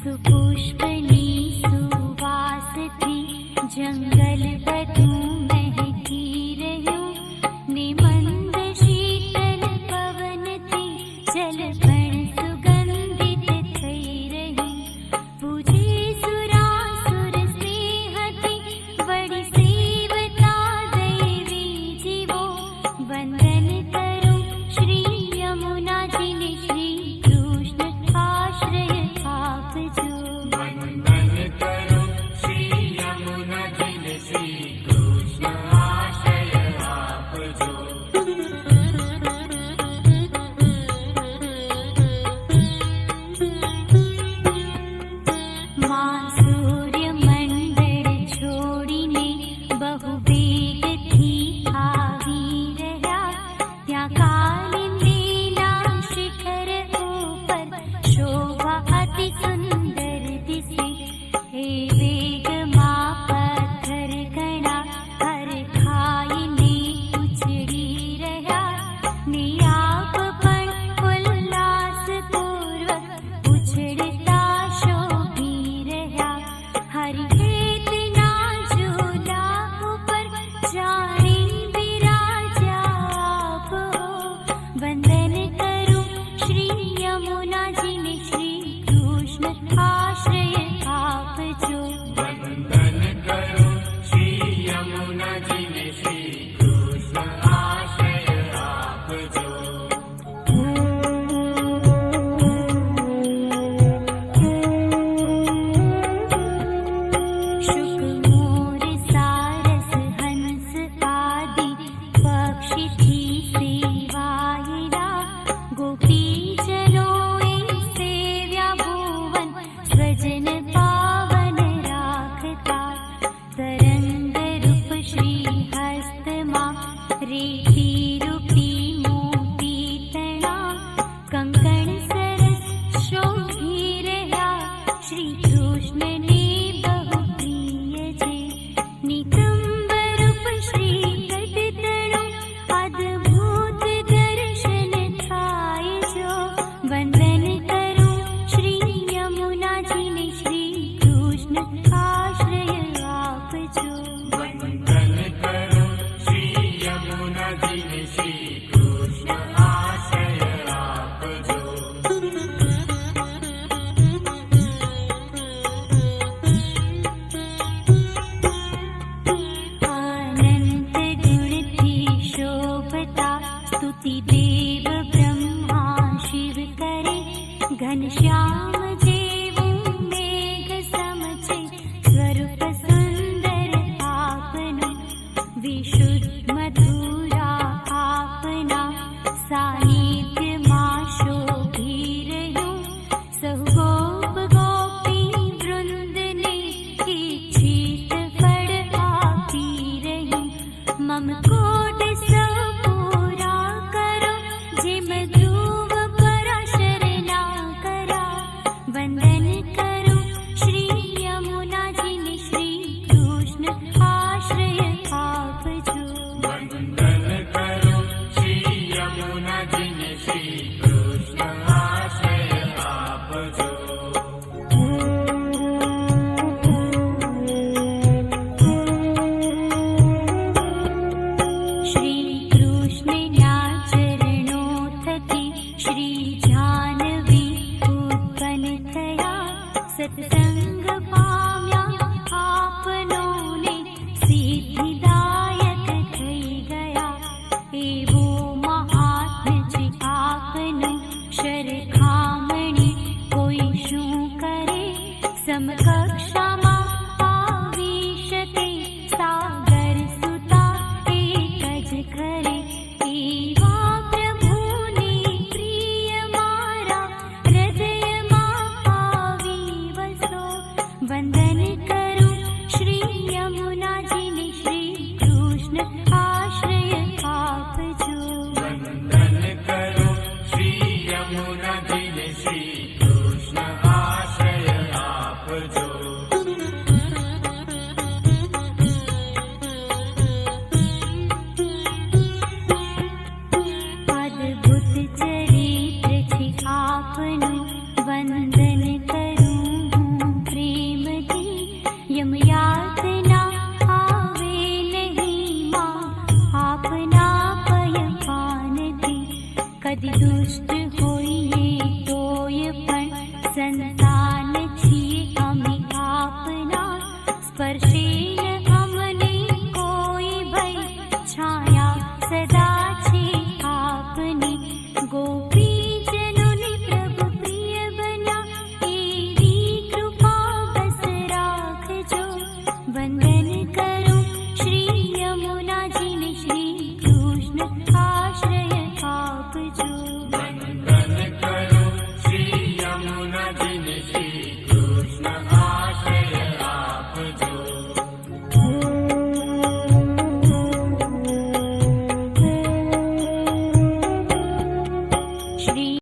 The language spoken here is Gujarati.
सुपुष्पनी सुवास थी, जंगल बधू महकी रह्यो, निमंद शीतल पवन थी, जल पण सुगंधित થઈ રહી। પૂજે સુરાસુર સ્નેહથી, વળી સેવતા દૈવી જીવો, વંદન કરું શ્રી યમુનાજીને, શ્રી કૃષ્ણ આશ્રય આપજો। વંદન કરો શ્રી યમુનાજીને, શ્રી કૃષ્ણ આશ્રય આપજો। માં સૂર્યમંડળ છોડીને બહુ વેગથી આવી રહ્યા, ત્યાં કાલિંદીના શિખર ઉપર શોભા અતિ સુંદર દિશે। એ વેગમાં પથ્થર ઘણા હરખાઈને ઉછળી રહ્યા, ને આપ પણ ઉલ્લાસપૂર્વક ઉછળતા શોભી રહ્યા। હરિહેતના ઝૂલા ઉપર જાણે બિરાજ્યા આપ હો, વંદન કરું શ્રી યમુનાજીને, શ્રી કૃષ્ણ આશ્રય આપજો। વંદન કરો શ્રી યમુનાજીને, શ્રી કૃષ્ણ આશ્રય આપજો। શુક મોર સારસ હંસ આદિ પક્ષીથી સેવાયેલા, ગોપીજનોએ સેવ્યા ભુવન, સ્વજન પાવન રાખતા। તરંગ રૂપ શ્રી હસ્તમાં રેતી રૂપી મોતી તણા, કંકણ સરસ શોભી રહ્યા, શ્રી કૃષ્ણને બહુ પ્રિય છે। નિતંબ રૂપ શ્રી કટતણું, અદ્ભુત દર્શન થાય જો, વંદન કરું શ્રી યમુનાજીને, શ્રી કૃષ્ણ આશ્રય આપજો। વંદન કરો શ્રી યમુનાજીને, શ્રી કૃષ્ણ આશ્રય આપજો। અનંત ગુણથી શોભતા સ્તુતિ દેવ બ્રહ્મા શિવ કરે, ઘનશ્યામ જેવું મેઘ સમ છે, સ્વરૂપ સુંદર આપનું, વિશુદ્ધ મધુરા આપના સાનિધ્યમાં શોભી રહ્યું। સહુ ગોપ ગોપી વૃંદને ઈચ્છિત ફળ આપી રહ્યું। મમ કોટ સૌ પૂરા કરો, જેમ ધ્રુવ પરાશરના કરા, વંદન કરું શ્રી યમુનાજીને, શ્રી કૃષ્ણ આશ્રય આપજો। વંદન કરો શ્રી યમુનાજીને, શ્રી કૃષ્ણ આશ્રય આપજો। શ્રી કૃષ્ણના ચરણો થકી શ્રી જાહ્નવી ઉત્પન્ન થયા, સત્સંગ પામ્યા આપનોને, સિદ્ધિદાયક થઈ ગયા। એવો મહાત્મ્ય છે આપનું, શરખામણી કોઈ શું કરે, સમકક્ષ